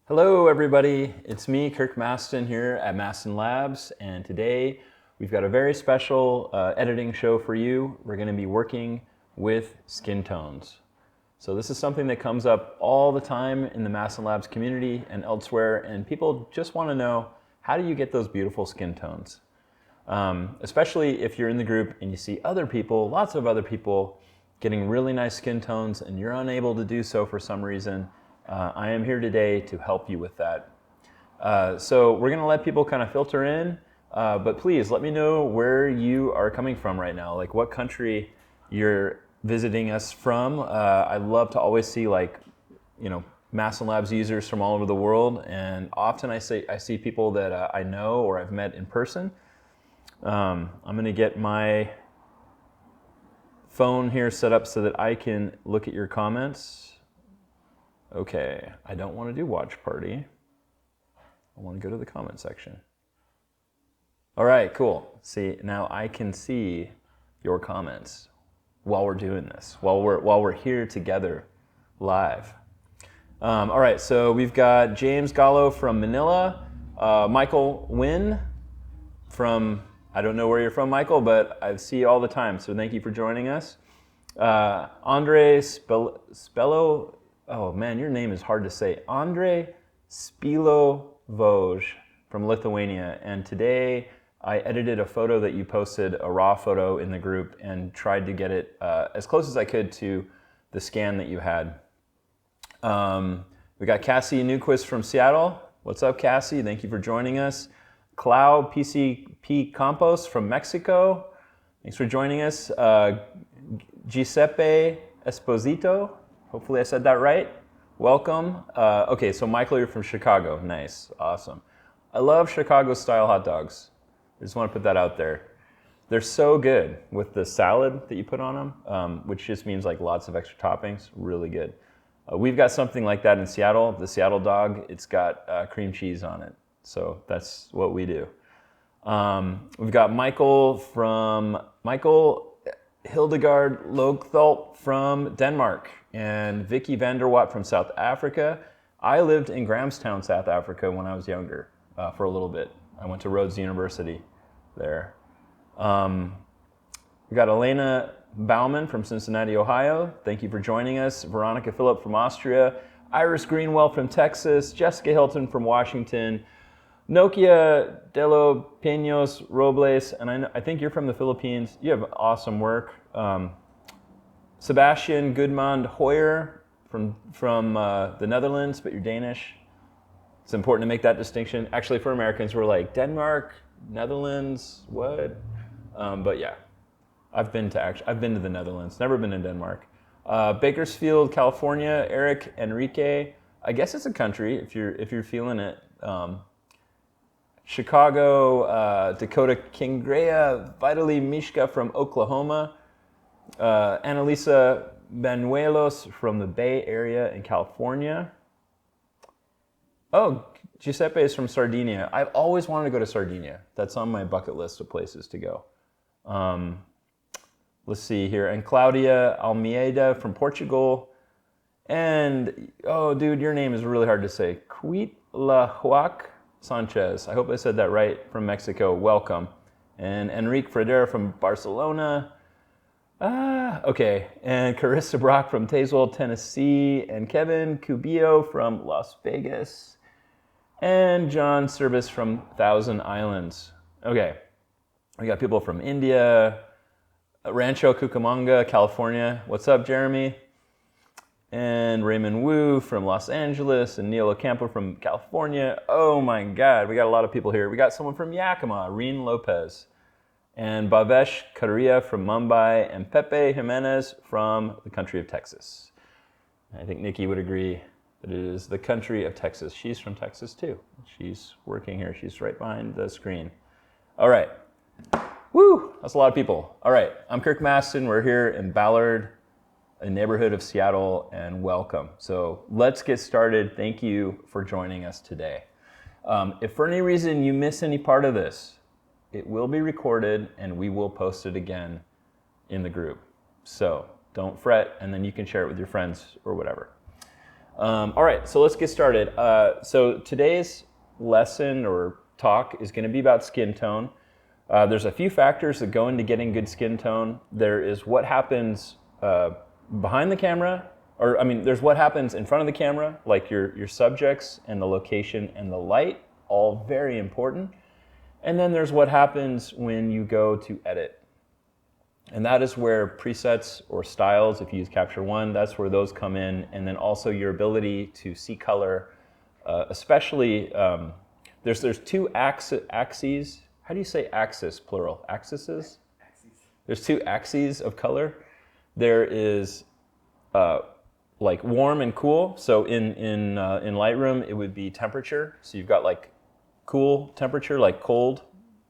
Hello everybody, it's me, Kirk Mastin here at Mastin Labs, and today we've got a very special editing show for you. We're going to be working with skin tones. So this is something that comes up all the time in the Mastin Labs community and elsewhere, and people just want to know, how do you get those beautiful skin tones? Especially if you're in the group and you see other people, lots of other people, getting really nice skin tones and you're unable to do so for some reason. I am here today to help you with that. So we're going to let people kind of filter in, but please let me know where you are coming from right now, like what country you're visiting us from. I love to always see Mastin Labs users from all over the world, and often I see people that I know or I've met in person. I'm going to get my phone here set up so that I can look at your comments. Okay, I don't want to do watch party. I want to go to the comment section. All right, cool. See, now I can see your comments while we're doing this, while we're here together live. All right, so we've got James Gallo from Manila, Michael Wynn from, I don't know where you're from, Michael, but I see you all the time, so thank you for joining us. Andre Spello, oh man, your name is hard to say. Andre Spilovoj from Lithuania. And today I edited a photo that you posted, a raw photo in the group, and tried to get it as close as I could to the scan that you had. We got Cassie Newquist from Seattle. What's up, Cassie? Thank you for joining us. Cloud PCP Campos from Mexico. Thanks for joining us. Giuseppe Esposito. Hopefully I said that right. Welcome. Okay, so Michael, you're from Chicago. Nice, awesome. I love Chicago-style hot dogs. I just want to put that out there. They're so good with the salad that you put on them, which just means like lots of extra toppings. Really good. We've got something like that in Seattle. The Seattle dog, it's got cream cheese on it. So that's what we do. We've got Michael Hildegard Logthalt from Denmark, and Vicky Vanderwatt from South Africa. I lived in Grahamstown, South Africa when I was younger for a little bit. I went to Rhodes University there. We got Elena Bauman from Cincinnati, Ohio. Thank you for joining us. Veronica Phillip from Austria. Iris Greenwell from Texas. Jessica Hilton from Washington. Nokia de los Pinos Robles, and I think you're from the Philippines. You have awesome work. Sebastian Goodmond Hoyer from the Netherlands, but you're Danish. It's important to make that distinction. Actually, for Americans, we're like, Denmark, Netherlands, what? But yeah, I've been to the Netherlands, never been to Denmark. Bakersfield, California, Eric Enrique. I guess it's a country if you're feeling it. Chicago, Dakota Kingrea, Vitali Mishka from Oklahoma, Annalisa Banuelos from the Bay Area in California. Oh, Giuseppe is from Sardinia. I've always wanted to go to Sardinia. That's on my bucket list of places to go. Let's see here. And Claudia Almeida from Portugal. And, oh, dude, your name is really hard to say. Cuitlahuac Sanchez. I hope I said that right, from Mexico. Welcome. And Enrique Fredera from Barcelona. Okay. And Carissa Brock from Tazewell, Tennessee. And Kevin Cubillo from Las Vegas. And John Service from Thousand Islands. Okay. We got people from India, Rancho Cucamonga, California. What's up, Jeremy? And Raymond Wu from Los Angeles, and Neil Ocampo from California. Oh my God, we got a lot of people here. We got someone from Yakima, Reen Lopez, and Bhavesh Kadaria from Mumbai, and Pepe Jimenez from the country of Texas. I think Nikki would agree that it is the country of Texas. She's from Texas too. She's working here. She's right behind the screen. All right. Woo, that's a lot of people. All right, I'm Kirk Mastin. We're here in Ballard, a neighborhood of Seattle, and welcome. So let's get started. Thank you for joining us today. If for any reason you miss any part of this, it will be recorded and we will post it again in the group. So don't fret, and then you can share it with your friends or whatever. All right, so let's get started. So today's lesson or talk is going to be about skin tone. There's a few factors that go into getting good skin tone. There is what happens behind the camera, there's what happens in front of the camera, like your subjects and the location and the light, all very important. And then there's what happens when you go to edit. And that is where presets or styles, if you use Capture One, that's where those come in. And then also your ability to see color, especially, there's two axes. How do you say axis, plural? Axes? There's two axes of color. There is like warm and cool. So in Lightroom, it would be temperature. So you've got like cool temperature, like cold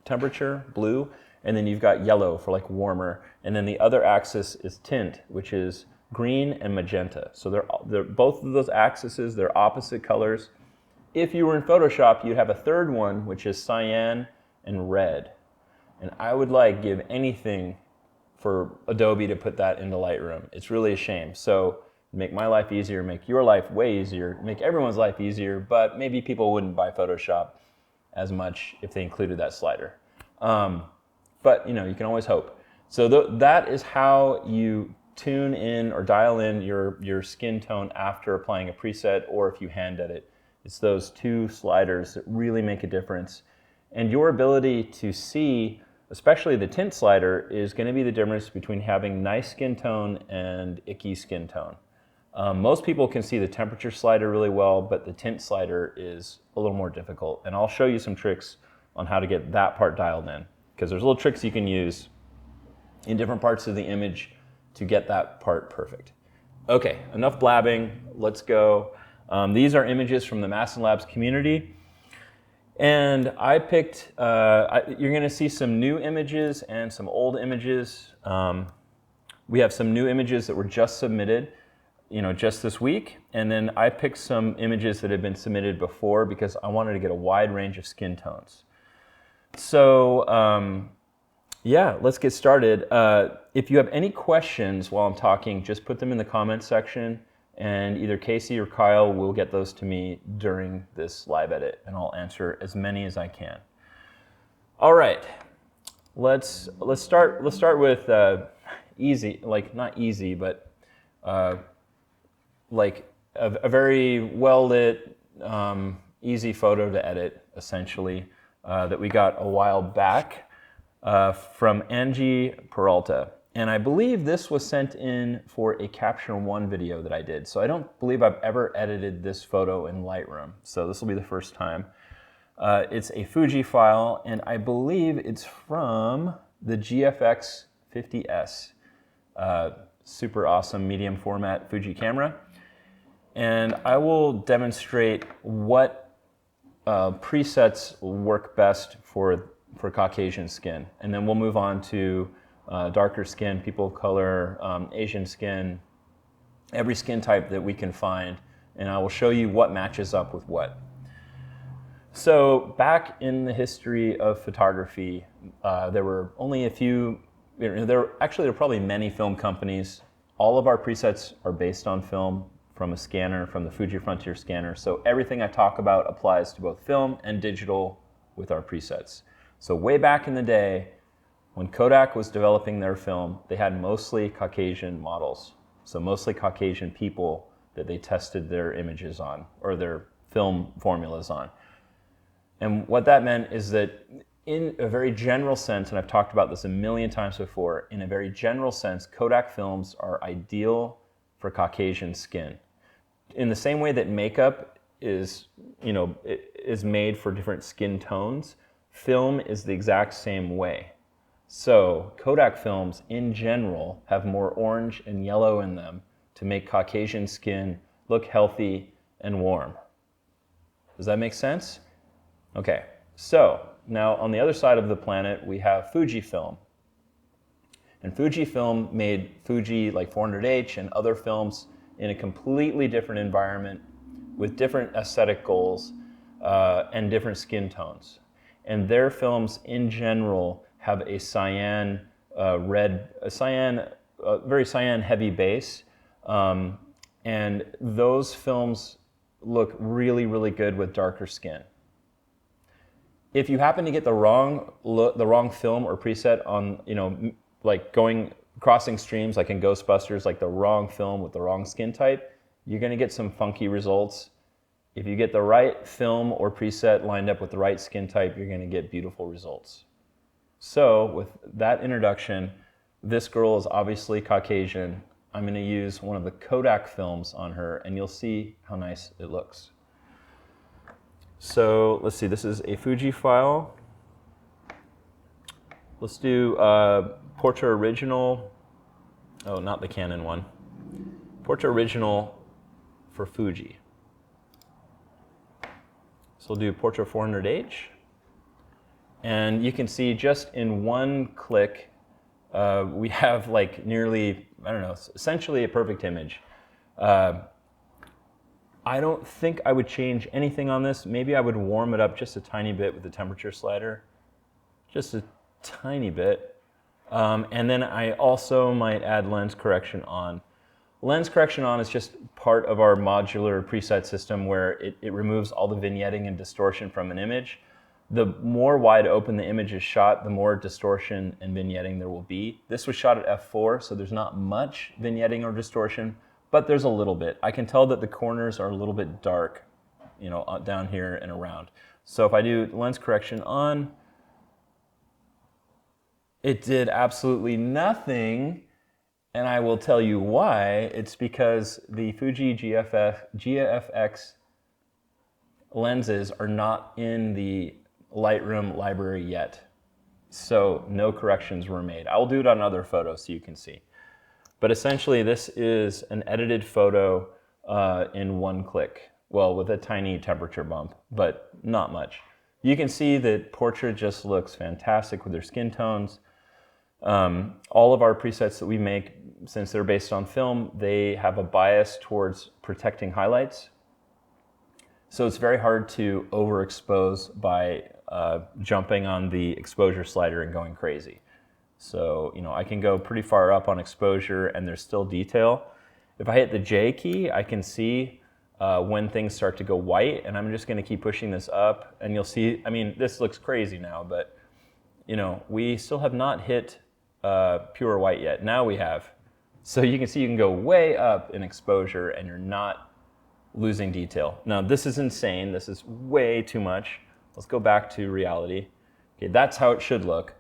temperature, blue. And then you've got yellow for like warmer. And then the other axis is tint, which is green and magenta. So they're both of those axes, they're opposite colors. If you were in Photoshop, you'd have a third one, which is cyan and red. And I would give anything for Adobe to put that into Lightroom. It's really a shame. So make my life easier, make your life way easier, make everyone's life easier, but maybe people wouldn't buy Photoshop as much if they included that slider. But you can always hope. So that is how you tune in or dial in your skin tone after applying a preset, or if you hand edit. It's those two sliders that really make a difference. And your ability to see, especially the tint slider, is going to be the difference between having nice skin tone and icky skin tone. Most people can see the temperature slider really well, but the tint slider is a little more difficult. And I'll show you some tricks on how to get that part dialed in, because there's little tricks you can use in different parts of the image to get that part perfect. Okay, enough blabbing, let's go. These are images from the Mastin Labs community. And I picked, you're gonna see some new images and some old images. We have some new images that were just submitted, just this week. And then I picked some images that had been submitted before because I wanted to get a wide range of skin tones. So yeah, let's get started. If you have any questions while I'm talking, just put them in the comments section, and either Casey or Kyle will get those to me during this live edit, and I'll answer as many as I can. All right, let's start with easy, not easy, but like a very well lit, easy photo to edit, essentially. That we got a while back from Angie Peralta. And I believe this was sent in for a Capture One video that I did. So I don't believe I've ever edited this photo in Lightroom. So this will be the first time. It's a Fuji file, and I believe it's from the GFX 50S. Super awesome medium format Fuji camera. And I will demonstrate what presets work best for Caucasian skin, and then we'll move on to darker skin, people of color, Asian skin, every skin type that we can find, and I will show you what matches up with what. So back in the history of photography, there were only a few, there are probably many film companies. All of our presets are based on film from a scanner, from the Fuji Frontier scanner. So everything I talk about applies to both film and digital with our presets. So way back in the day, when Kodak was developing their film, they had mostly Caucasian models. So mostly Caucasian people that they tested their images on, or their film formulas on. And what that meant is that in a very general sense, and I've talked about this a million times before, in a very general sense, Kodak films are ideal for Caucasian skin. In the same way that makeup is made for different skin tones, film is the exact same way. So Kodak films in general have more orange and yellow in them to make Caucasian skin look healthy and warm. Does that make sense? Okay, so now on the other side of the planet we have Fujifilm. And Fujifilm made Fuji like 400H and other films in a completely different environment with different aesthetic goals and different skin tones. And their films in general have a very cyan heavy base. And those films look really, really good with darker skin. If you happen to get the wrong film or preset on, like crossing streams like in Ghostbusters, like the wrong film with the wrong skin type, you're gonna get some funky results. If you get the right film or preset lined up with the right skin type, you're gonna get beautiful results. So with that introduction, this girl is obviously Caucasian. I'm gonna use one of the Kodak films on her, and you'll see how nice it looks. So let's see, this is a Fuji file. Let's do Portra Original. Oh, not the Canon one. Portra Original for Fuji. So we'll do Portra 400H. And you can see just in one click, we have like nearly, I don't know, essentially a perfect image. I don't think I would change anything on this. Maybe I would warm it up just a tiny bit with the temperature slider. Just a tiny bit. And then I also might add lens correction on. Lens correction on is just part of our modular preset system where it removes all the vignetting and distortion from an image. The more wide open the image is shot, the more distortion and vignetting there will be. This was shot at f4, so there's not much vignetting or distortion, but there's a little bit. I can tell that the corners are a little bit dark, down here and around. So if I do lens correction on, it did absolutely nothing, and I will tell you why. It's because the Fuji GFX lenses are not in the Lightroom library yet. So no corrections were made. I'll do it on other photos so you can see. But essentially this is an edited photo in one click. Well, with a tiny temperature bump, but not much. You can see that Portra just looks fantastic with their skin tones. All of our presets that we make, since they're based on film, they have a bias towards protecting highlights. So it's very hard to overexpose by jumping on the exposure slider and going crazy. So, I can go pretty far up on exposure and there's still detail. If I hit the J key, I can see when things start to go white, and I'm just gonna keep pushing this up, and you'll see, this looks crazy now, but we still have not hit pure white yet. Now we have. So you can see you can go way up in exposure and you're not losing detail. Now this is insane. This is way too much. Let's go back to reality. Okay, that's how it should look,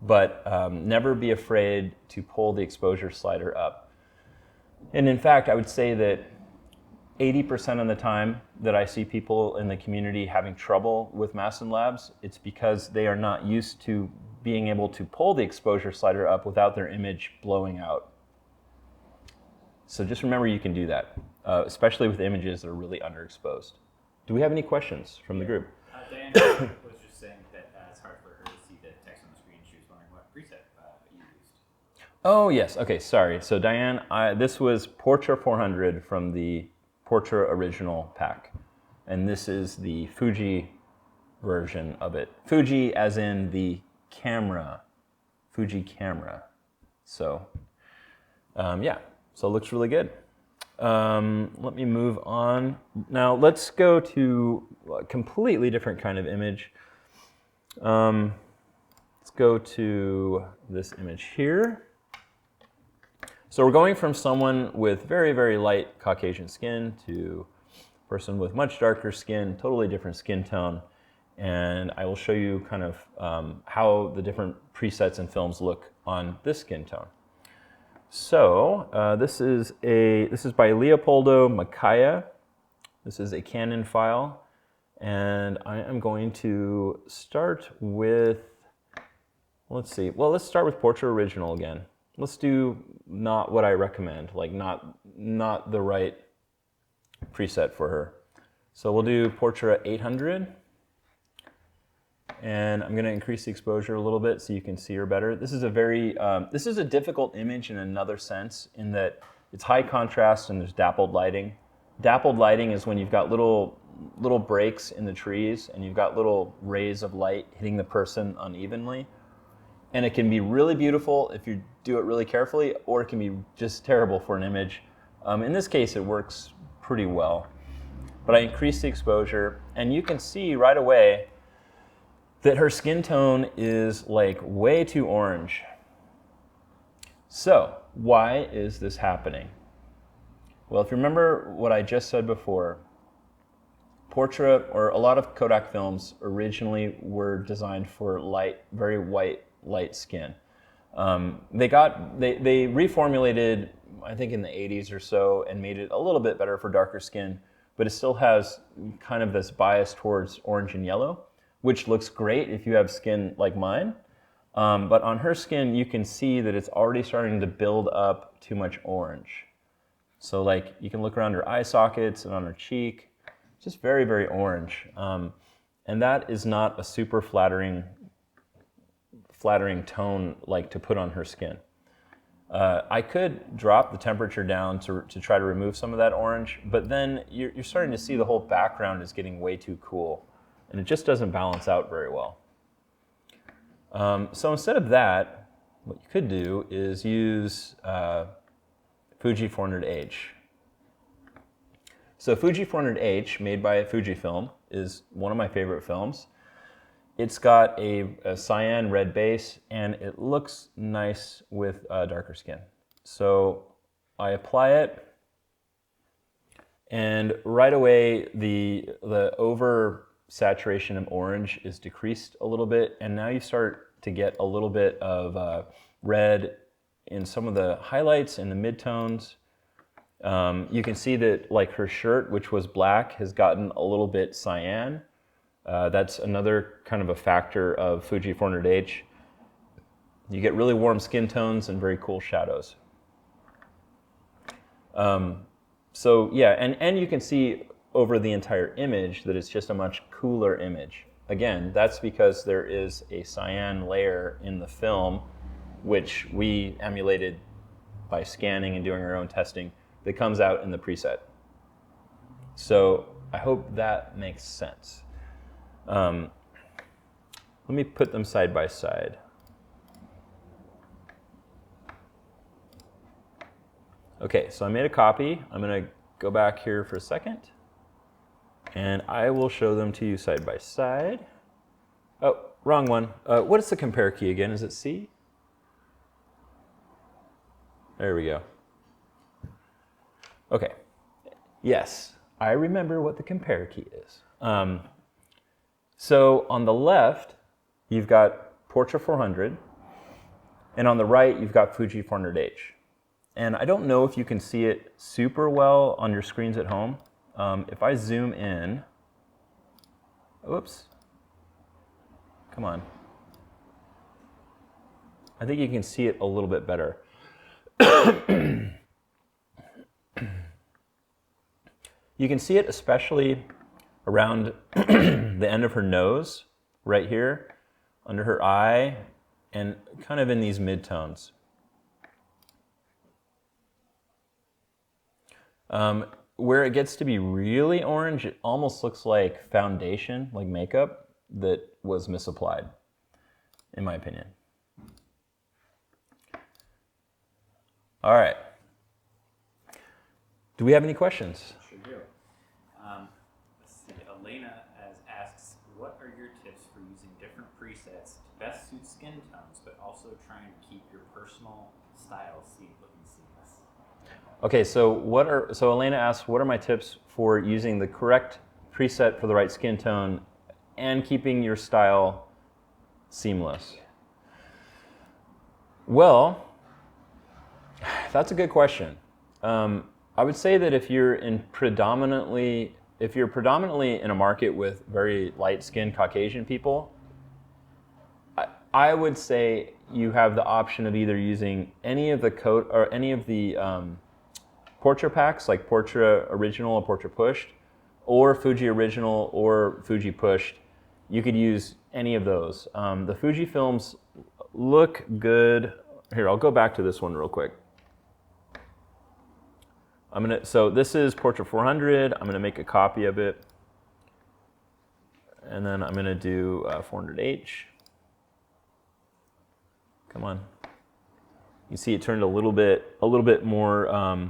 but never be afraid to pull the exposure slider up. And in fact, I would say that 80% of the time that I see people in the community having trouble with Mastin Labs, it's because they are not used to being able to pull the exposure slider up without their image blowing out. So just remember you can do that, especially with images that are really underexposed. Do we have any questions from the group? Diane was just saying that it's hard for her to see the text on the screen. She was wondering what preset you used. Oh yes, okay, sorry. So Diane, this was Portra 400 from the Portra Original pack. And this is the Fuji version of it. Fuji as in the camera, Fuji camera. So yeah, so it looks really good. Let me move on. Now let's go to a completely different kind of image. Let's go to this image here. So we're going from someone with very, very light Caucasian skin to a person with much darker skin, totally different skin tone. And I will show you kind of how the different presets and films look on this skin tone. So this is by Leopoldo Macaya. This is a Canon file, and I am going to start with, let's see. Well, let's start with Portra Original again. Let's do not what I recommend, like not the right preset for her. So we'll do Portra 800. And I'm going to increase the exposure a little bit so you can see her better. This is a very, this is a difficult image in another sense, in that it's high contrast and there's dappled lighting. Dappled lighting is when you've got little breaks in the trees and you've got little rays of light hitting the person unevenly. And it can be really beautiful if you do it really carefully, or it can be just terrible for an image In this case, it works pretty well. But I increased the exposure, and you can see right away that her skin tone is like way too orange. So, why is this happening? Well, if you remember what I just said before, Portra, or a lot of Kodak films originally were designed for light, very white, light skin. They reformulated, I think in the 80s or so, and made it a little bit better for darker skin, but it still has kind of this bias towards orange and yellow, which looks great if you have skin like mine. But on her skin, you can see that it's already starting to build up too much orange. So like you can look around her eye sockets and on her cheek, just very, very orange. And that is not a super flattering tone like to put on her skin. I could drop the temperature down to try to remove some of that orange, but then you're starting to see the whole background is getting way too cool, and it just doesn't balance out very well. So instead of that, what you could do is use Fuji 400H. So Fuji 400H, made by Fujifilm, is one of my favorite films. It's got a cyan red base, and it looks nice with darker skin. So I apply it, and right away the over saturation of orange is decreased a little bit, and now you start to get a little bit of red in some of the highlights and the midtones. You can see that like her shirt, which was black, has gotten a little bit cyan. That's another kind of a factor of Fuji 400H. You get really warm skin tones and very cool shadows. So yeah, and you can see over the entire image that it's just a much cooler image. Again, that's because there is a cyan layer in the film, which we emulated by scanning and doing our own testing, that comes out in the preset. So I hope that makes sense. Let me put them side by side. Okay, so I made a copy. I'm going to go back here for a second, and I will show them to you side by side. Oh, wrong one. What is the compare key again? Is it C? There we go. Okay. Yes, I remember what the compare key is. So on the left, you've got Portra 400, and on the right, you've got Fuji 400H. And I don't know if you can see it super well on your screens at home. If I zoom in, oops, come on. I think you can see it a little bit better. You can see it especially around the end of her nose, right here, under her eye, and kind of in these midtones. Where it gets to be really orange, it almost looks like foundation, like makeup, that was misapplied, in my opinion. All right. Do we have any questions? Sure do. Let's see. Elena asks, what are your tips for using different presets to best suit skin tones, but also trying to keep your personal style looking seamless? Okay, so Elena asks, what are my tips for using the correct preset for the right skin tone and keeping your style seamless? Well, that's a good question. I would say that if you're predominantly in a market with very light-skinned Caucasian people, I would say you have the option of either using any of the Portra packs, like Portra Original or Portra Pushed, or Fuji Original or Fuji Pushed. You could use any of those. The Fuji films look good. Here, I'll go back to this one real quick. So this is Portra 400. I'm gonna make a copy of it, and then I'm gonna do 400H. Come on. You see, it turned a little bit more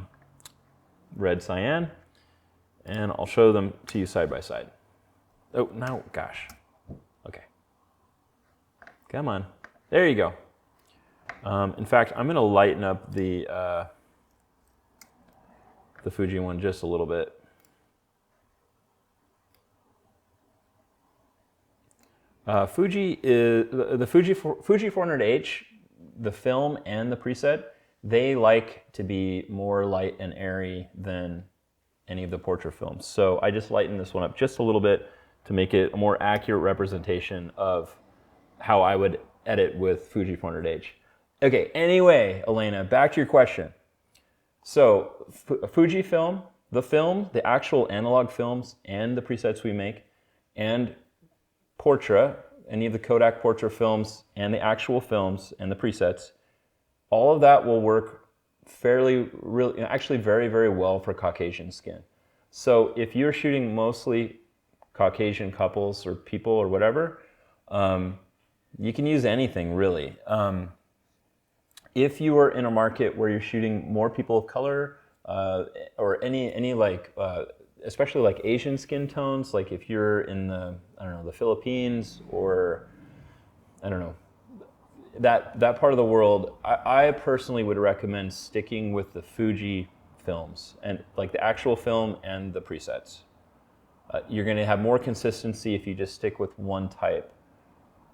red cyan, and I'll show them to you side by side. Oh, no, gosh. Okay. Come on. There you go. In fact, I'm going to lighten up the Fuji one just a little bit. Fuji is the Fuji 400H, the film and the preset. They like to be more light and airy than any of the Portra films. So I just lightened this one up just a little bit to make it a more accurate representation of how I would edit with Fuji 400H. Okay, anyway, Elena, back to your question. So Fuji film, the actual analog films and the presets we make, and Portra, any of the Kodak Portra films and the actual films and the presets, all of that will work actually very, very well for Caucasian skin. So if you're shooting mostly Caucasian couples or people or whatever, you can use anything really. If you are in a market where you're shooting more people of color or any like, especially like Asian skin tones, like if you're in the, I don't know, the Philippines or, I don't know, that part of the world, I personally would recommend sticking with the Fuji films and like the actual film and the presets. You're going to have more consistency if you just stick with one type,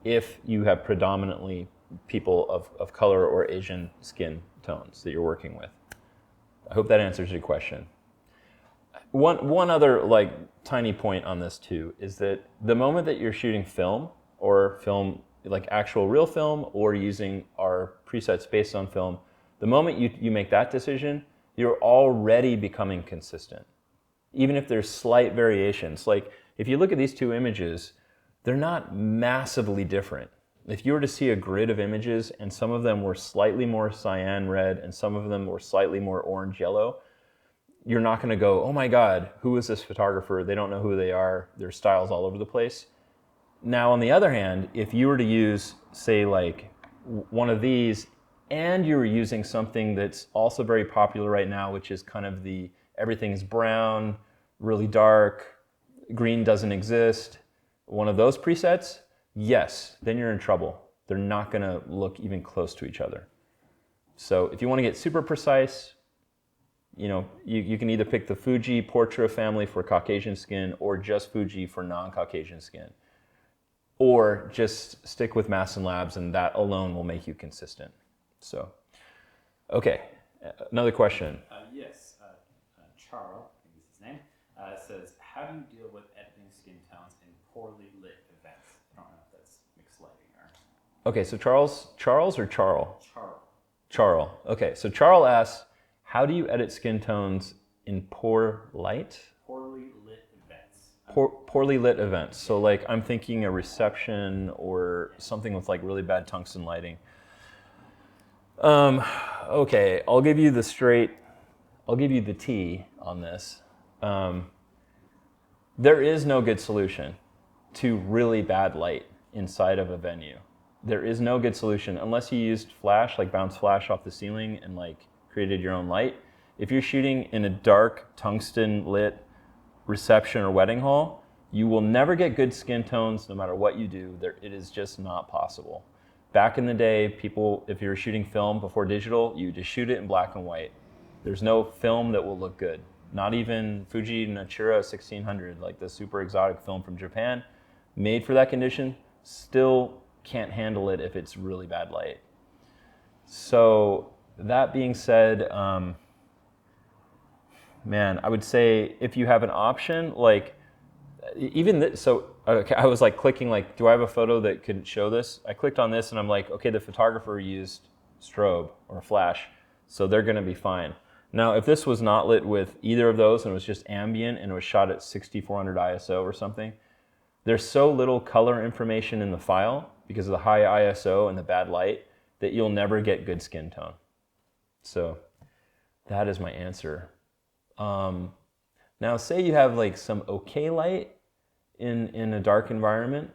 if you have predominantly people of color or Asian skin tones that you're working with. I hope that answers your question. One other like tiny point on this too is that the moment that you're shooting film or film like actual real film or using our presets based on film, the moment you make that decision, you're already becoming consistent. Even if there's slight variations. Like if you look at these two images, they're not massively different. If you were to see a grid of images and some of them were slightly more cyan red and some of them were slightly more orange yellow, you're not going to go, oh my God, who is this photographer? They don't know who they are. Their style's all over the place. Now, on the other hand, if you were to use, say, like one of these, and you were using something that's also very popular right now, which is kind of the everything's brown, really dark, green doesn't exist, one of those presets, yes, then you're in trouble. They're not going to look even close to each other. So if you want to get super precise, you know, you can either pick the Fuji Portra family for Caucasian skin or just Fuji for non-Caucasian skin. Or just stick with Mastin Labs and that alone will make you consistent. So, okay, another question. Yes, Charles, I think is his name, says, how do you deal with editing skin tones in poorly lit events? I don't know if that's mixed lighting or... Okay, so Charles or Charl? Charl. Charl. Okay, so Charl asks, how do you edit skin tones in poor light? Poorly lit events. Poorly lit events. So like I'm thinking a reception or something with like really bad tungsten lighting. Okay, I'll give you the tea on this. There is no good solution to really bad light inside of a venue. There is no good solution unless you used flash, like bounce flash off the ceiling and like created your own light. If you're shooting in a dark tungsten lit reception or wedding hall, you will never get good skin tones no matter what you do. It is just not possible. Back in the day, people, if you were shooting film before digital, you just shoot it in black and white. There's no film that will look good. Not even Fuji Natura 1600, like the super exotic film from Japan, made for that condition, still can't handle it if it's really bad light. So that being said, man, I would say if you have an option, like even this, so okay, I was like clicking like, do I have a photo that could show this? I clicked on this and I'm like, okay, the photographer used strobe or flash, so they're gonna be fine. Now, if this was not lit with either of those and it was just ambient and it was shot at 6400 ISO or something, there's so little color information in the file because of the high ISO and the bad light that you'll never get good skin tone. So that is my answer. Now, say you have like some okay light in a dark environment,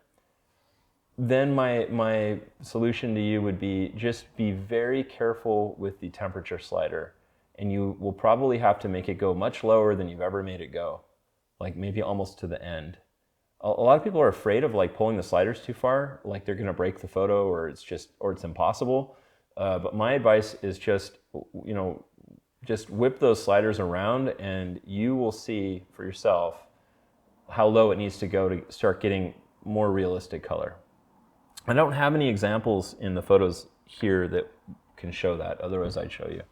then my solution to you would be just be very careful with the temperature slider and you will probably have to make it go much lower than you've ever made it go, like maybe almost to the end. A lot of people are afraid of like pulling the sliders too far, like they're gonna break the photo or it's impossible. But my advice is just, just whip those sliders around and you will see for yourself how low it needs to go to start getting more realistic color. I don't have any examples in the photos here that can show that, otherwise I'd show you.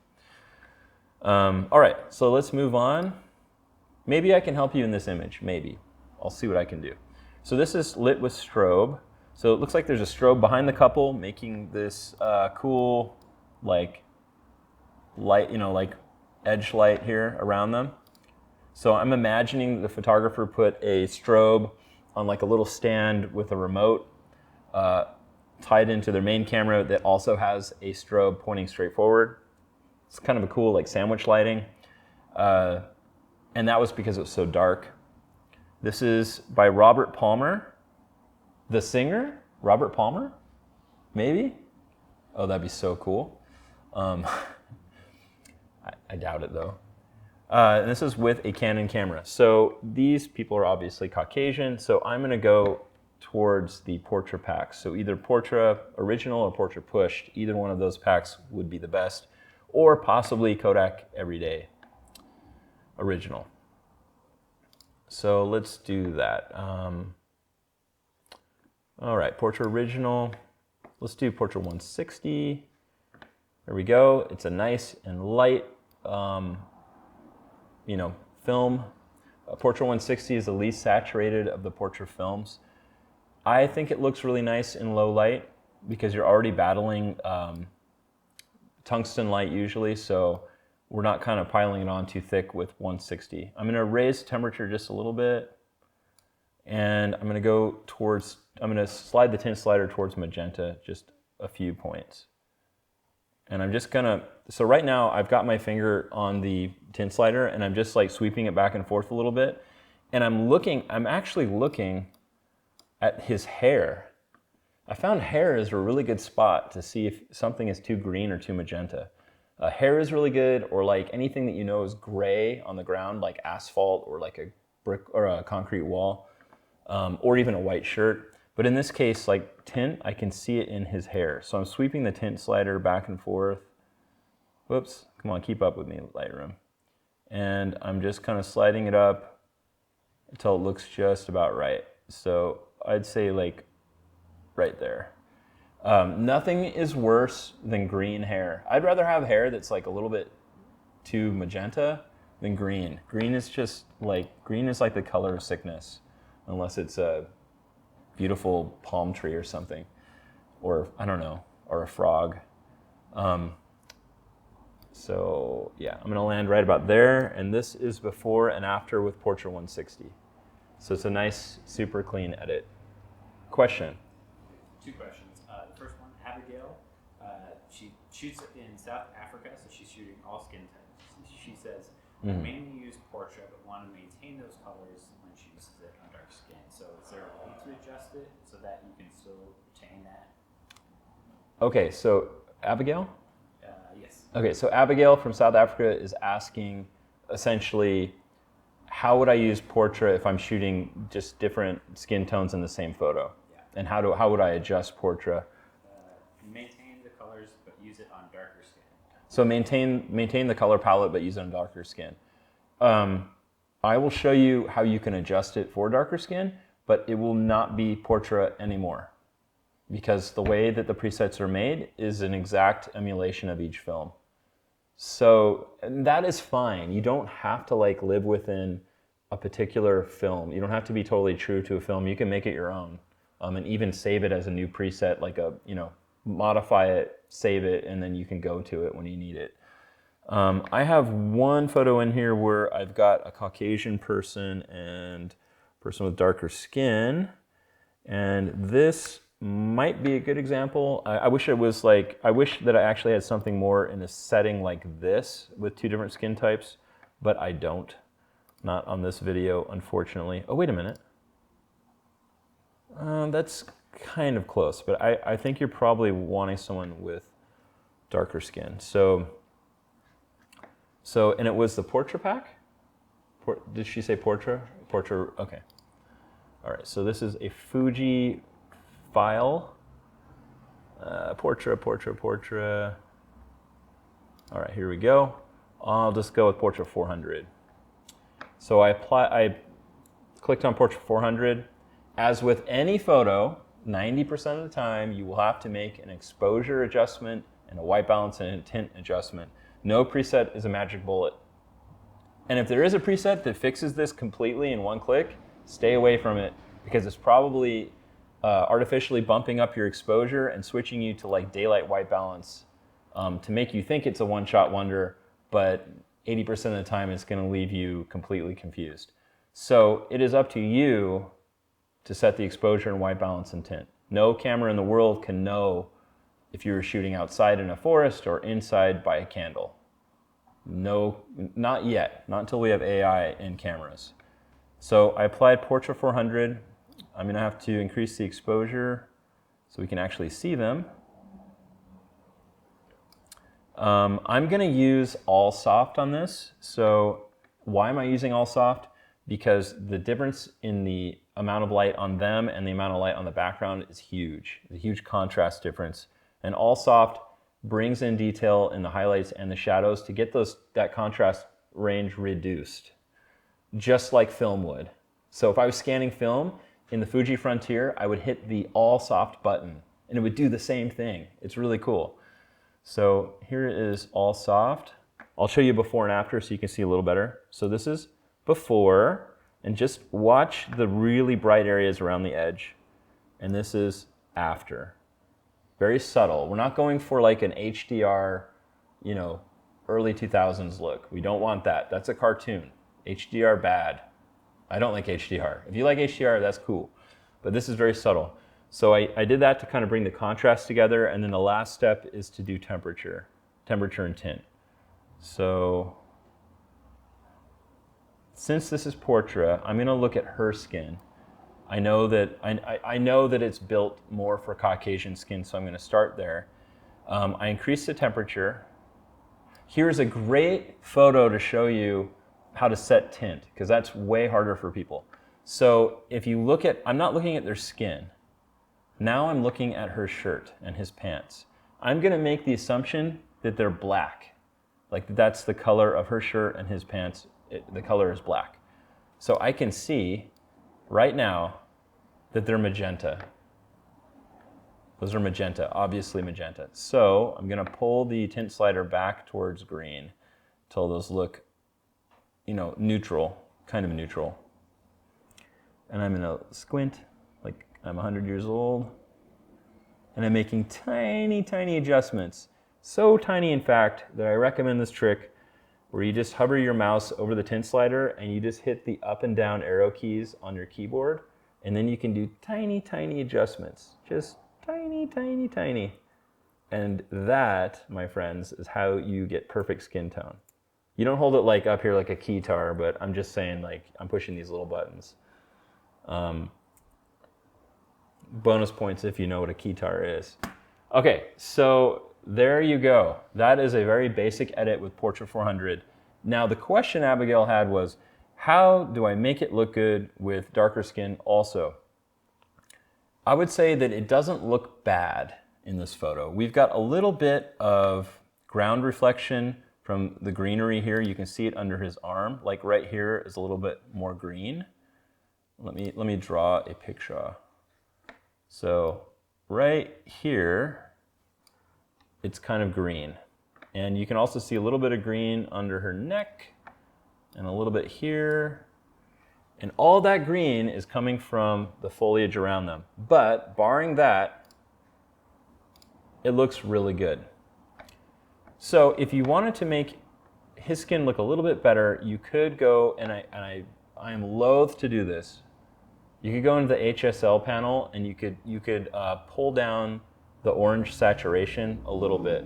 All right, so let's move on. Maybe I can help you in this image, maybe. I'll see what I can do. So this is lit with strobe. So it looks like there's a strobe behind the couple making this cool like light, like edge light here around them. So I'm imagining the photographer put a strobe on like a little stand with a remote tied into their main camera that also has a strobe pointing straight forward. It's kind of a cool like sandwich lighting. And that was because it was so dark. This is by Robert Palmer, the singer, Robert Palmer, maybe? Oh, that'd be so cool. I doubt it though. And this is with a Canon camera. So these people are obviously Caucasian, so I'm gonna go towards the Portra packs. So either Portra Original or Portra Pushed, either one of those packs would be the best, or possibly Kodak Everyday Original. So let's do that. All right, Portra Original. Let's do Portra 160. There we go. It's a nice and light, film. Portra 160 is the least saturated of the Portra films. I think it looks really nice in low light because you're already battling tungsten light usually, so we're not kind of piling it on too thick with 160. I'm gonna raise temperature just a little bit, and I'm gonna slide the tint slider towards magenta just a few points. And I'm just gonna, so right now I've got my finger on the tint slider and I'm just like sweeping it back and forth a little bit. And I'm actually looking at his hair. I found hair is a really good spot to see if something is too green or too magenta. Hair is really good, or like anything that you know is gray on the ground, like asphalt or like a brick or a concrete wall, or even a white shirt. But in this case, like tint, I can see it in his hair. So I'm sweeping the tint slider back and forth. Whoops, come on, keep up with me, Lightroom. And I'm just kind of sliding it up until it looks just about right. So I'd say like right there. Nothing is worse than green hair. I'd rather have hair that's like a little bit too magenta than green. Green is like the color of sickness, unless it's a beautiful palm tree or something, or I don't know, or a frog. So yeah, I'm gonna land right about there, and this is before and after with Portra 160. So it's a nice, super clean edit. Question? Two questions. The first one, Abigail, she shoots in South Africa, so she's shooting all skin types. She says, I mainly use Portra, but want to maintain those colors when she uses it on dark skin. So is there a way to adjust it so that you can still retain that? Okay, so Abigail? Yes. Okay, so Abigail from South Africa is asking essentially, how would I use Portra if I'm shooting just different skin tones in the same photo? Yeah. And how would I adjust Portra? Maintain the colors, but use it on darker skin. So maintain the color palette, but use it on darker skin. I will show you how you can adjust it for darker skin, but it will not be Portra anymore, because the way that the presets are made is an exact emulation of each film. So that is fine. You don't have to like live within a particular film. You don't have to be totally true to a film. You can make it your own, and even save it as a new preset, like modify it, save it, and then you can go to it when you need it. I have one photo in here where I've got a Caucasian person and a person with darker skin, and this might be a good example. I wish that I actually had something more in a setting like this with two different skin types, but I don't. Not on this video, unfortunately. Oh, wait a minute. That's kind of close, but I think you're probably wanting someone with darker skin. So So, and it was the Portra pack? Did she say Portra? Portra, okay. All right, so this is a Fuji file. Portra. All right, here we go. I'll just go with Portra 400. So I clicked on Portra 400. As with any photo, 90% of the time, you will have to make an exposure adjustment and a white balance and a tint adjustment. No preset is a magic bullet. And if there is a preset that fixes this completely in one click, stay away from it, because it's probably artificially bumping up your exposure and switching you to like daylight white balance to make you think it's a one-shot wonder, but 80% of the time it's going to leave you completely confused. So it is up to you to set the exposure and white balance and tint. No camera in the world can know if you were shooting outside in a forest or inside by a candle. No, not yet. Not until we have AI in cameras. So I applied Portra 400. I'm going to have to increase the exposure so we can actually see them. I'm going to use all soft on this. So why am I using all soft? Because the difference in the amount of light on them and the amount of light on the background is huge. It's a huge contrast difference. And all soft brings in detail in the highlights and the shadows to get that contrast range reduced, just like film would. So if I was scanning film in the Fuji Frontier, I would hit the all soft button and it would do the same thing. It's really cool. So here is all soft. I'll show you before and after so you can see a little better. So this is before, and just watch the really bright areas around the edge. And this is after. Very subtle. We're not going for like an HDR, early 2000s look. We don't want that. That's a cartoon. HDR bad. I don't like HDR. If you like HDR, that's cool. But this is very subtle. So I did that to kind of bring the contrast together, and then the last step is to do temperature and tint. So since this is Portra, I'm going to look at her skin. I know that I know that it's built more for Caucasian skin, so I'm going to start there. I increased the temperature. Here's a great photo to show you how to set tint, because that's way harder for people. So if you look at, I'm not looking at their skin. Now I'm looking at her shirt and his pants. I'm going to make the assumption that they're black. Like that's the color of her shirt and his pants. The color is black. So I can see right now that they're magenta. Those are magenta, obviously magenta. So I'm going to pull the tint slider back towards green till those look, neutral, kind of neutral. And I'm going to squint like I'm 100 years old. And I'm making tiny, tiny adjustments. So tiny, in fact, that I recommend this trick where you just hover your mouse over the tint slider and you just hit the up and down arrow keys on your keyboard. And then you can do tiny, tiny adjustments. Just tiny, tiny, tiny. And that, my friends, is how you get perfect skin tone. You don't hold it like up here like a keytar, but I'm just saying like I'm pushing these little buttons. Bonus points if you know what a keytar is. Okay, so there you go. That is a very basic edit with Portra 400. Now the question Abigail had was, how do I make it look good with darker skin also? I would say that it doesn't look bad in this photo. We've got a little bit of ground reflection from the greenery here. You can see it under his arm. Like right here is a little bit more green. Let me draw a picture. So right here, it's kind of green. And you can also see a little bit of green under her neck and a little bit here. And all that green is coming from the foliage around them. But barring that, it looks really good. So if you wanted to make his skin look a little bit better, you could go, and I am loath to do this, you could go into the HSL panel and you could pull down the orange saturation a little bit.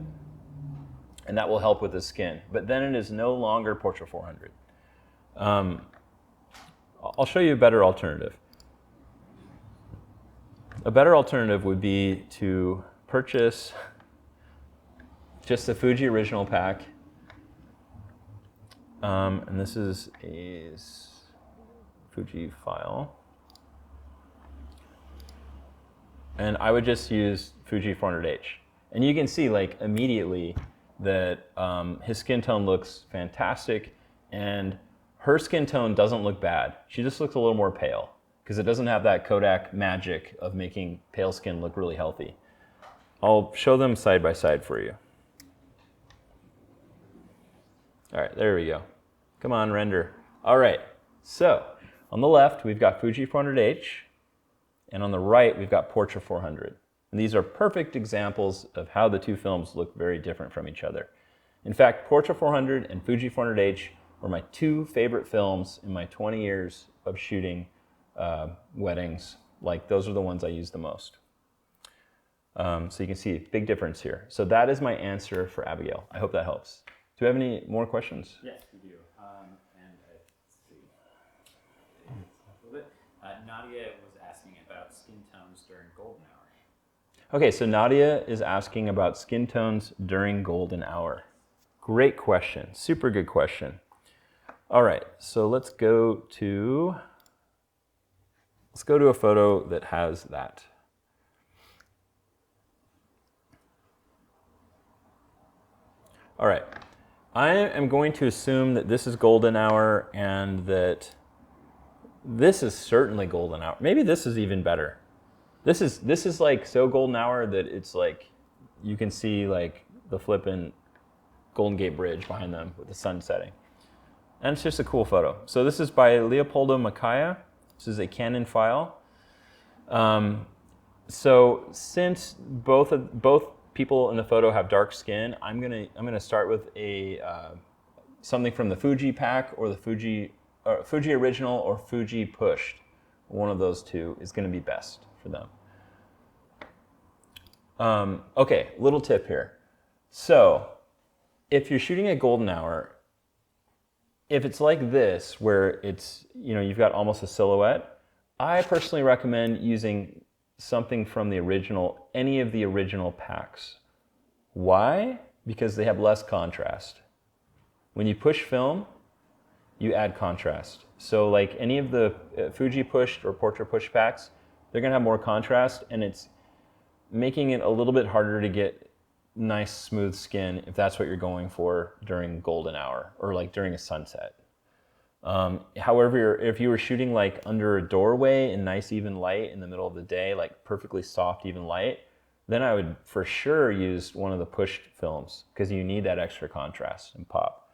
And that will help with the skin. But then it is no longer Portra 400. I'll show you a better alternative. A better alternative would be to purchase just the Fuji original pack And this is a Fuji file. And I would just use Fuji 400H. And you can see like immediately that his skin tone looks fantastic, and her skin tone doesn't look bad. She just looks a little more pale because it doesn't have that Kodak magic of making pale skin look really healthy. I'll show them side by side for you. All right, there we go. Come on, render. All right, so on the left, we've got Fuji 400H, and on the right, we've got Portra 400. And these are perfect examples of how the two films look very different from each other. In fact, Portra 400 and Fuji 400H were my two favorite films in my 20 years of shooting weddings. Like, those are the ones I use the most. So you can see a big difference here. So that is my answer for Abigail. I hope that helps. Do we have any more questions? Yes, we do. And let's see. A little bit. Nadia was asking about skin tones during golden hour. Okay, so Nadia is asking about skin tones during golden hour. Great question. Super good question. All right, so let's go to a photo that has that. All right, I am going to assume that this is golden hour and that this is certainly golden hour. Maybe this is even better. This is like so golden hour that it's like you can see like the flippin' Golden Gate Bridge behind them with the sun setting. And it's just a cool photo. So this is by Leopoldo Macaya. This is a Canon file. So since both people in the photo have dark skin, I'm gonna start with a something from the Fuji pack or the Fuji original or Fuji pushed. One of those two is gonna be best for them. Okay, little tip here. So if you're shooting at golden hour, if it's like this, where it's, you've got almost a silhouette, I personally recommend using something from the original, any of the original packs. Why? Because they have less contrast. When you push film, you add contrast. So like any of the Fuji pushed or Portra push packs, they're gonna have more contrast, and it's making it a little bit harder to get nice smooth skin if that's what you're going for during golden hour or like during a sunset. However, if you were shooting like under a doorway in nice even light in the middle of the day, like perfectly soft even light, then I would for sure use one of the pushed films because you need that extra contrast and pop.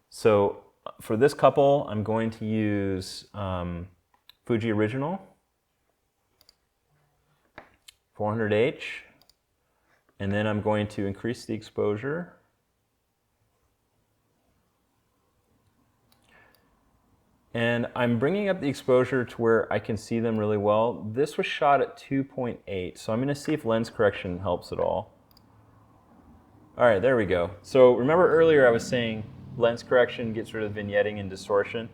So for this couple, I'm going to use Fuji Original 400H, and then I'm going to increase the exposure. And I'm bringing up the exposure to where I can see them really well. This was shot at 2.8, so I'm gonna see if lens correction helps at all. All right, there we go. So remember earlier I was saying lens correction gets rid of vignetting and distortion.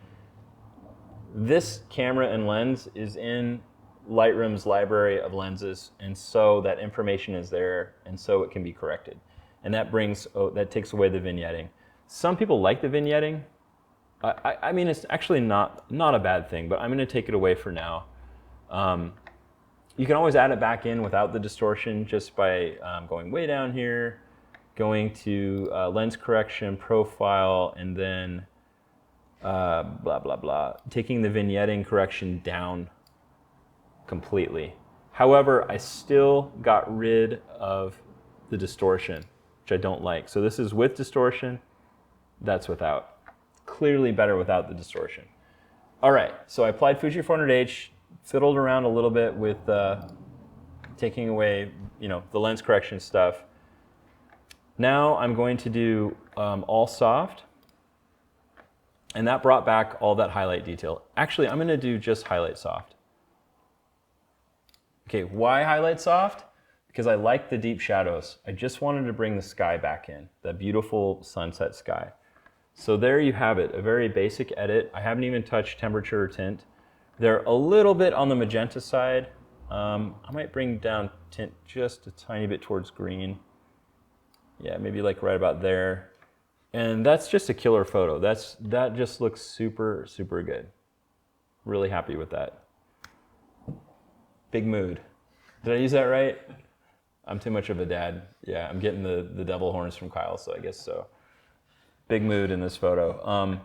This camera and lens is in Lightroom's library of lenses, and so that information is there, and so it can be corrected. And that that takes away the vignetting. Some people like the vignetting. I mean, it's actually not a bad thing, but I'm gonna take it away for now. You can always add it back in without the distortion just by going way down here, going to lens correction, profile, and then blah, blah, blah, taking the vignetting correction down completely. However, I still got rid of the distortion, which I don't like. So this is with distortion, that's without. Clearly better without the distortion. All right, so I applied Fuji 400H, fiddled around a little bit with taking away, the lens correction stuff. Now I'm going to do all soft, and that brought back all that highlight detail. Actually, I'm gonna do just highlight soft. Okay, why highlight soft? Because I like the deep shadows. I just wanted to bring the sky back in, that beautiful sunset sky. So there you have it, a very basic edit. I haven't even touched temperature or tint. They're a little bit on the magenta side. I might bring down tint just a tiny bit towards green. Yeah, maybe like right about there. And that's just a killer photo. That just looks super, super good. Really happy with that. Big mood. Did I use that right? I'm too much of a dad. Yeah, I'm getting the devil horns from Kyle, so I guess so. Big mood in this photo.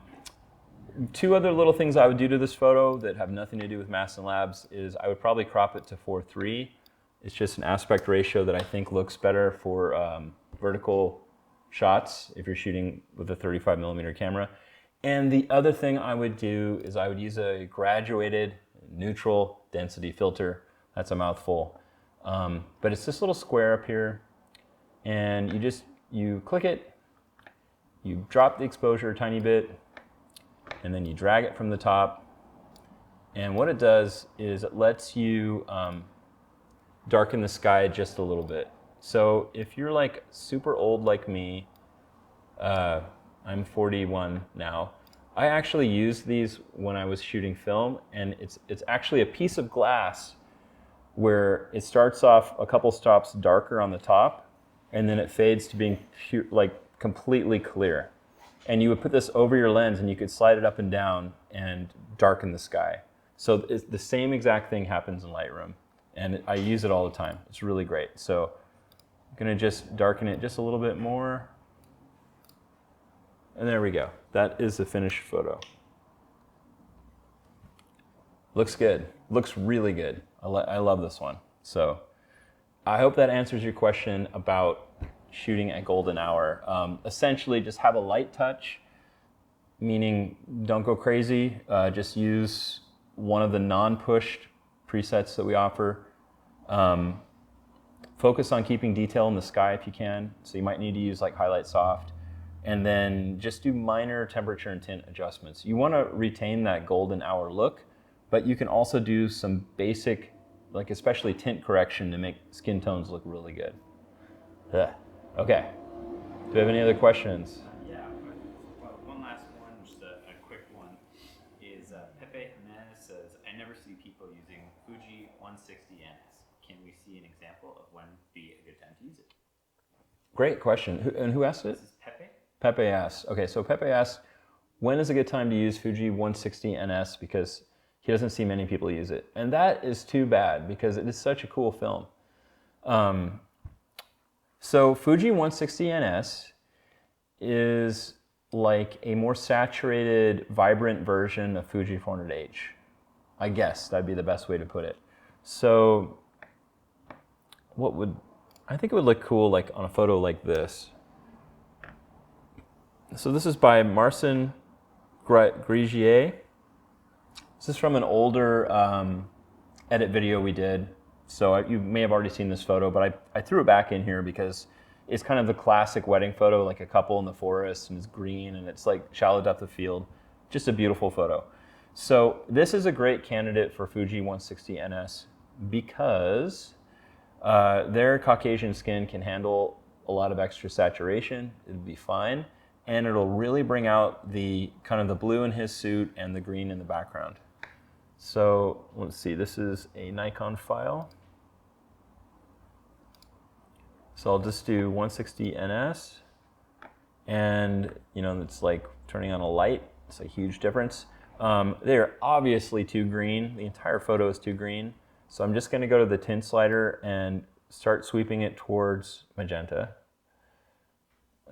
Two other little things I would do to this photo that have nothing to do with Mastin Labs is I would probably crop it to 4:3. It's just an aspect ratio that I think looks better for vertical shots if you're shooting with a 35mm camera. And the other thing I would do is I would use a graduated neutral density filter. That's a mouthful. But it's this little square up here, and you click it, you drop the exposure a tiny bit, and then you drag it from the top. And what it does is it lets you darken the sky just a little bit. So if you're like super old like me, I'm 41 now, I actually used these when I was shooting film, and it's actually a piece of glass where it starts off a couple stops darker on the top, and then it fades to being completely clear. And you would put this over your lens, and you could slide it up and down and darken the sky. So the same exact thing happens in Lightroom, and I use it all the time. It's really great. So I'm gonna just darken it just a little bit more. And there we go. That is the finished photo. Looks good. Looks really good. I love this one. So I hope that answers your question about shooting at golden hour. Essentially, just have a light touch, meaning don't go crazy. Just use one of the non-pushed presets that we offer. Focus on keeping detail in the sky if you can. So you might need to use like highlight soft. And then just do minor temperature and tint adjustments. You want to retain that golden hour look, but you can also do some basic, like especially tint correction to make skin tones look really good. Ugh. Okay. Do we have any other questions? Yeah, well, one last one, just a quick one, is Pepe Jimenez says, I never see people using Fuji 160NS. Can we see an example of when would be a good time to use it? Great question. And who asked it? This is Pepe. Pepe asks. Okay, so Pepe asks, when is a good time to use Fuji 160NS, because he doesn't see many people use it. And that is too bad, because it is such a cool film. So Fuji 160NS is like a more saturated, vibrant version of Fuji 400H. I guess that'd be the best way to put it. So I think it would look cool like on a photo like this. So this is by Marcin Grigier. This is from an older edit video we did. So you may have already seen this photo, but I threw it back in here because it's kind of the classic wedding photo, like a couple in the forest, and it's green, and it's like shallow depth of field. Just a beautiful photo. So this is a great candidate for Fuji 160NS because their Caucasian skin can handle a lot of extra saturation. It'll be fine. And it'll really bring out the kind of the blue in his suit and the green in the background. So let's see, this is a Nikon file. So I'll just do 160NS, and you know, it's like turning on a light. It's a huge difference. They're obviously too green. The entire photo is too green. So I'm just gonna go to the tint slider and start sweeping it towards magenta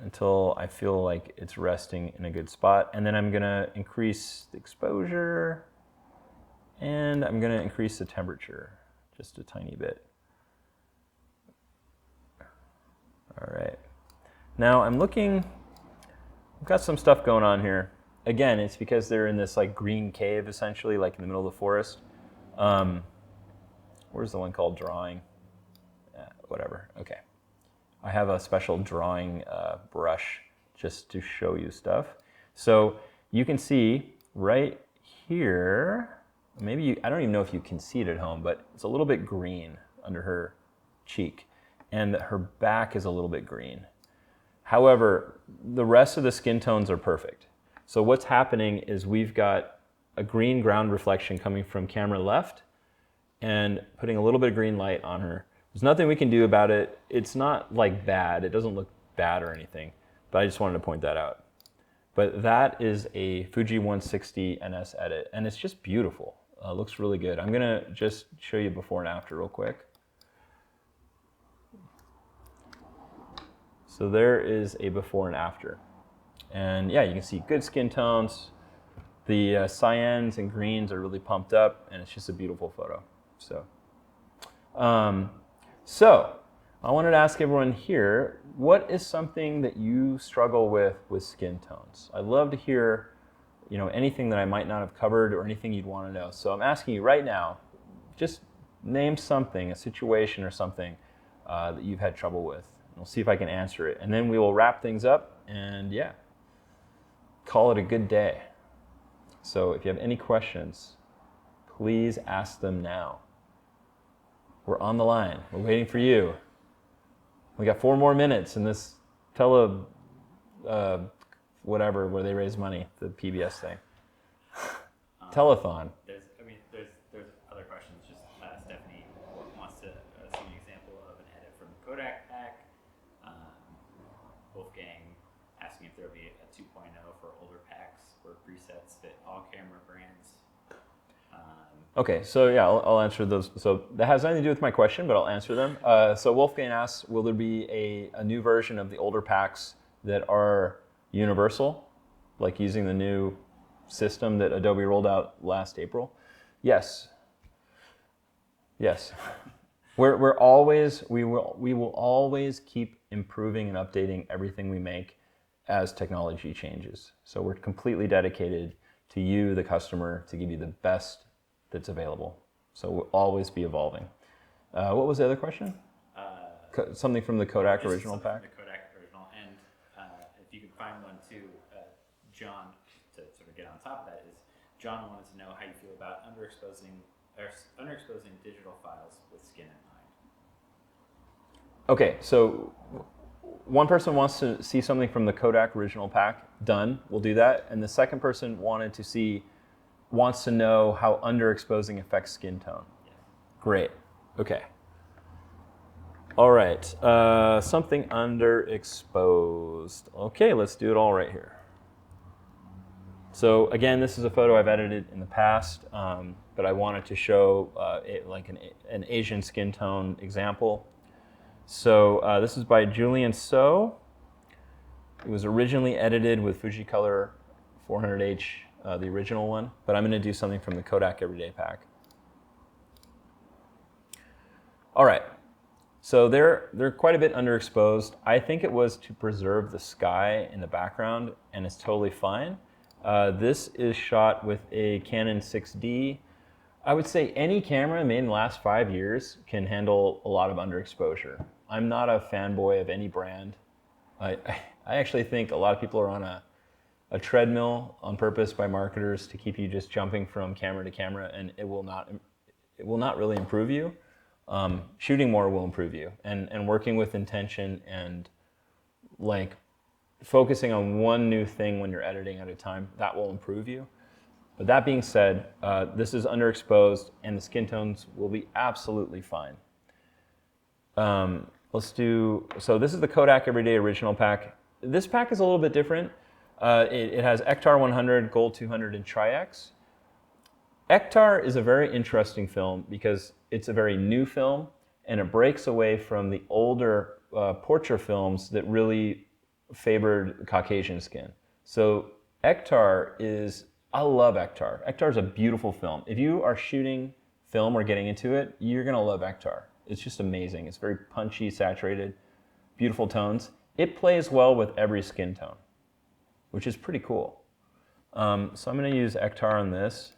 until I feel like it's resting in a good spot. And then I'm gonna increase the exposure, and I'm gonna increase the temperature just a tiny bit. All right. Now I'm looking, I've got some stuff going on here. Again, it's because they're in this like green cave essentially, like in the middle of the forest. Where's the one called drawing? Whatever, okay. I have a special drawing brush just to show you stuff. So you can see right here, maybe I don't even know if you can see it at home, but it's a little bit green under her cheek, and her back is a little bit green. However, the rest of the skin tones are perfect. So what's happening is we've got a green ground reflection coming from camera left and putting a little bit of green light on her. There's nothing we can do about it. It's not like bad. It doesn't look bad or anything. but I just wanted to point that out. But that is a Fuji 160 NS edit, and it's just beautiful. Looks really good. I'm gonna just show you before and after real quick. So there is a before and after. And yeah, you can see good skin tones. The cyans and greens are really pumped up, and it's just a beautiful photo. So I wanted to ask everyone here, what is something that you struggle with skin tones? I'd love to hear, anything that I might not have covered or anything you'd want to know. So I'm asking you right now, just name something, a situation or something that you've had trouble with. And we'll see if I can answer it. And then we will wrap things up and yeah, call it a good day. So if you have any questions, please ask them now. We're on the line. We're waiting for you. We got 4 more minutes in this whatever where they raise money, the PBS thing. Telethon. There's other questions. Just Stephanie wants to see an example of an edit from the Kodak pack. Wolfgang asking if there will be a 2.0 for older packs where presets fit all camera brands. Okay, so yeah, I'll answer those. So that has nothing to do with my question, but I'll answer them. So Wolfgang asks, will there be a new version of the older packs that are universal, like using the new system that Adobe rolled out last April? Yes. Yes. We will always keep improving and updating everything we make as technology changes. So we're completely dedicated to you, the customer, to give you the best that's available. So we'll always be evolving. What was the other question? Something from the Kodak original pack? The Kodak original, and if you can find one too, John, to sort of get on top of that, is John wanted to know how you feel about underexposing digital files with skin in mind. Okay, so one person wants to see something from the Kodak original pack. Done, we'll do that. And the second person wants to know how underexposing affects skin tone. Yes. Great. Okay. All right. Something underexposed. Okay, let's do it all right here. So again, this is a photo I've edited in the past, but I wanted to show like an Asian skin tone example. So this is by Julian So. It was originally edited with Fuji Color 400H, the original one, but I'm going to do something from the Kodak Everyday pack. All right, so they're quite a bit underexposed. I think it was to preserve the sky in the background, and it's totally fine. This is shot with a Canon 6D. I would say any camera made in the last 5 years can handle a lot of underexposure. I'm not a fanboy of any brand. I actually think a lot of people are on a treadmill on purpose by marketers to keep you just jumping from camera to camera, and it will not really improve you. Shooting more will improve you, and working with intention and like focusing on one new thing when you're editing at a time, that will improve you. But that being said, this is underexposed and the skin tones will be absolutely fine. So this is the Kodak Everyday Original pack. This pack is a little bit different. It has Ektar 100, Gold 200, and Tri-X. Ektar is a very interesting film because it's a very new film and it breaks away from the older Portra films that really favored Caucasian skin. So Ektar I love Ektar. Ektar is a beautiful film. If you are shooting film or getting into it, you're gonna love Ektar. It's just amazing. It's very punchy, saturated, beautiful tones. It plays well with every skin tone, which is pretty cool. So I'm gonna use Ektar on this.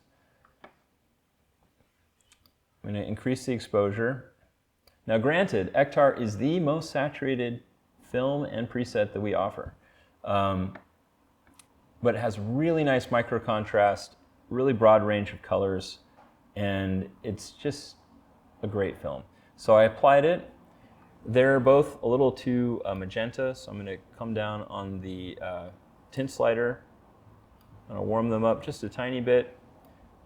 I'm gonna increase the exposure. Now granted, Ektar is the most saturated film and preset that we offer. But it has really nice micro contrast, really broad range of colors, and it's just a great film. So I applied it. They're both a little too magenta, so I'm gonna come down on the tint slider. I'm gonna warm them up just a tiny bit,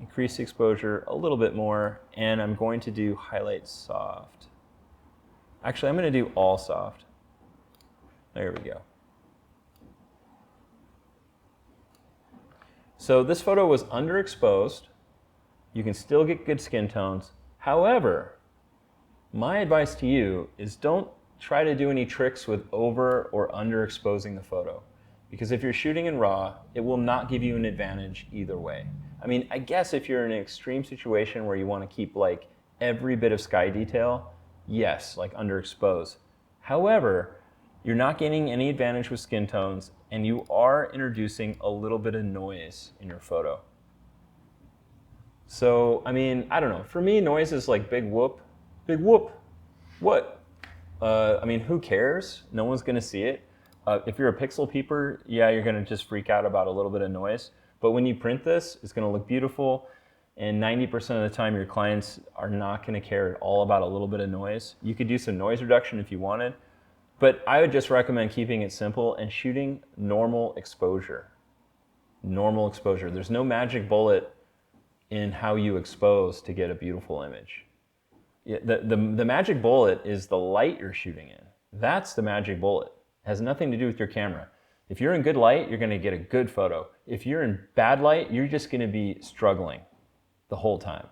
increase the exposure a little bit more, and I'm going to do highlight soft. Actually, I'm gonna do all soft. There we go. So this photo was underexposed. You can still get good skin tones. However, my advice to you is don't try to do any tricks with over or underexposing the photo. Because if you're shooting in RAW, it will not give you an advantage either way. I mean, I guess if you're in an extreme situation where you want to keep like every bit of sky detail, yes, like underexpose. However, you're not gaining any advantage with skin tones, and you are introducing a little bit of noise in your photo. So, I mean, I don't know. For me, noise is like big whoop. Big whoop. What? I mean, who cares? No one's going to see it. If you're a pixel peeper, yeah, you're going to just freak out about a little bit of noise. But when you print this, it's going to look beautiful. And 90% of the time, your clients are not going to care at all about a little bit of noise. You could do some noise reduction if you wanted. But I would just recommend keeping it simple and shooting normal exposure. Normal exposure. There's no magic bullet in how you expose to get a beautiful image. The magic bullet is the light you're shooting in. That's the magic bullet. It has nothing to do with your camera. If you're in good light, you're going to get a good photo. If you're in bad light, you're just going to be struggling the whole time.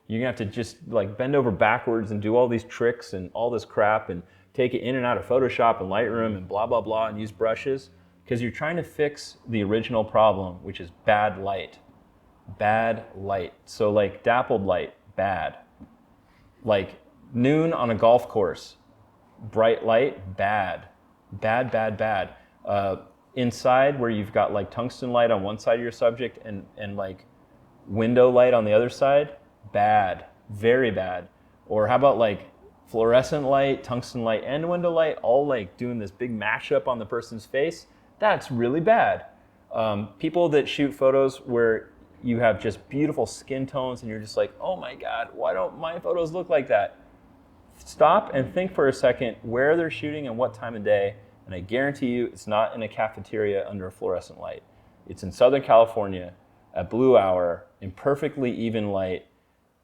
You're going to have to just like bend over backwards and do all these tricks and all this crap and take it in and out of Photoshop and Lightroom and blah, blah, blah, and use brushes because you're trying to fix the original problem, which is bad light. Bad light. So like dappled light, bad. Like noon on a golf course, bright light, bad. Bad, bad, bad. Inside where you've got like tungsten light on one side of your subject and like window light on the other side, bad, very bad. Or how about like fluorescent light, tungsten light, and window light, all like doing this big mashup on the person's face? That's really bad. People that shoot photos where you have just beautiful skin tones and you're just like, oh my God, why don't my photos look like that? Stop and think for a second where they're shooting and what time of day, and I guarantee you it's not in a cafeteria under a fluorescent light. It's in Southern California at blue hour in perfectly even light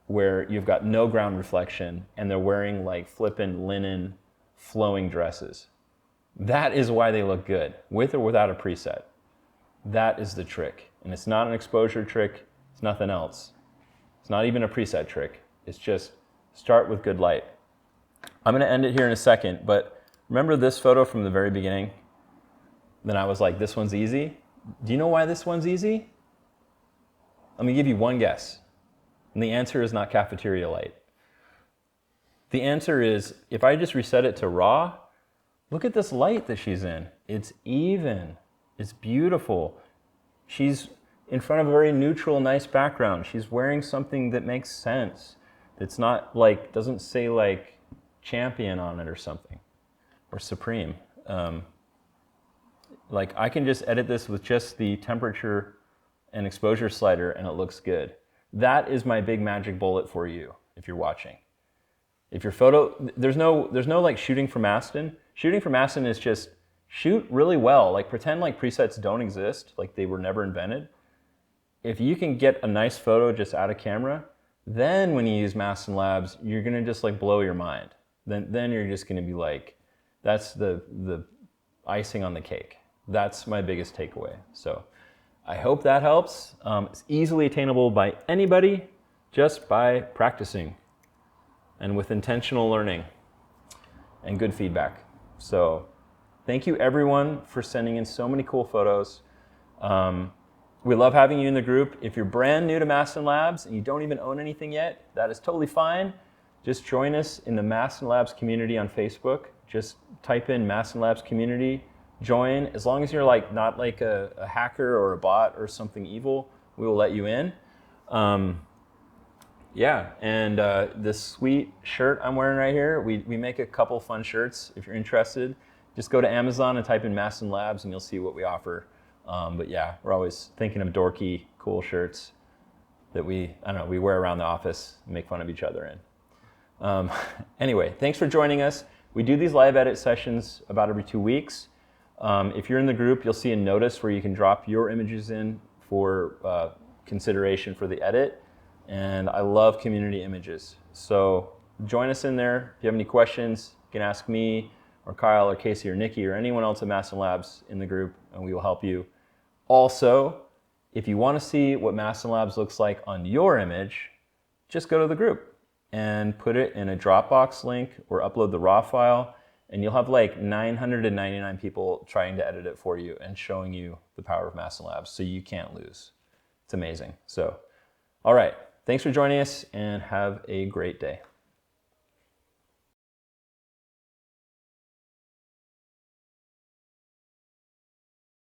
where you've got no ground reflection and they're wearing like flippin' linen flowing dresses. That is why they look good, with or without a preset. That is the trick. And it's not an exposure trick, it's nothing else. It's not even a preset trick. It's just start with good light. I'm gonna end it here in a second, but remember this photo from the very beginning? Then I was like, this one's easy. Do you know why this one's easy? Let me give you one guess. And the answer is not cafeteria light. The answer is, if I just reset it to raw, look at this light that she's in. It's even, it's beautiful. She's in front of a very neutral, nice background. She's wearing something that makes sense. It's not like, doesn't say like Champion on it or something, or Supreme. Like I can just edit this with just the temperature and exposure slider and it looks good. That is my big magic bullet for you if you're watching. If your photo, there's no like shooting for Mastin. Shooting for Mastin is just shoot really well. Like pretend like presets don't exist, like they were never invented. If you can get a nice photo just out of camera, then when you use Mastin Labs, you're gonna just like blow your mind. Then you're just gonna be like, that's the icing on the cake. That's my biggest takeaway. So I hope that helps. It's easily attainable by anybody just by practicing and with intentional learning and good feedback. So thank you everyone for sending in so many cool photos. We love having you in the group. If you're brand new to Mastin Labs and you don't even own anything yet, that is totally fine. Just join us in the Mastin Labs community on Facebook. Just type in Mastin Labs community, join. As long as you're like not like a hacker or a bot or something evil, we will let you in. Yeah, and this sweet shirt I'm wearing right here, we make a couple fun shirts. If you're interested, just go to Amazon and type in Mastin Labs and you'll see what we offer. But yeah, we're always thinking of dorky, cool shirts that we wear around the office and make fun of each other in. Anyway, thanks for joining us. We do these live edit sessions about every 2 weeks. If you're in the group, you'll see a notice where you can drop your images in for consideration for the edit. And I love community images. So join us in there. If you have any questions, you can ask me or Kyle or Casey or Nikki or anyone else at Mastin Labs in the group, and we will help you. Also, If you want to see what Mastin Labs looks like on your image, just go to the group and put it in a Dropbox link or upload the raw file, and you'll have like 999 people trying to edit it for you and showing you the power of Mastin Labs, so you can't lose. It's amazing. So, all right, thanks for joining us and have a great day.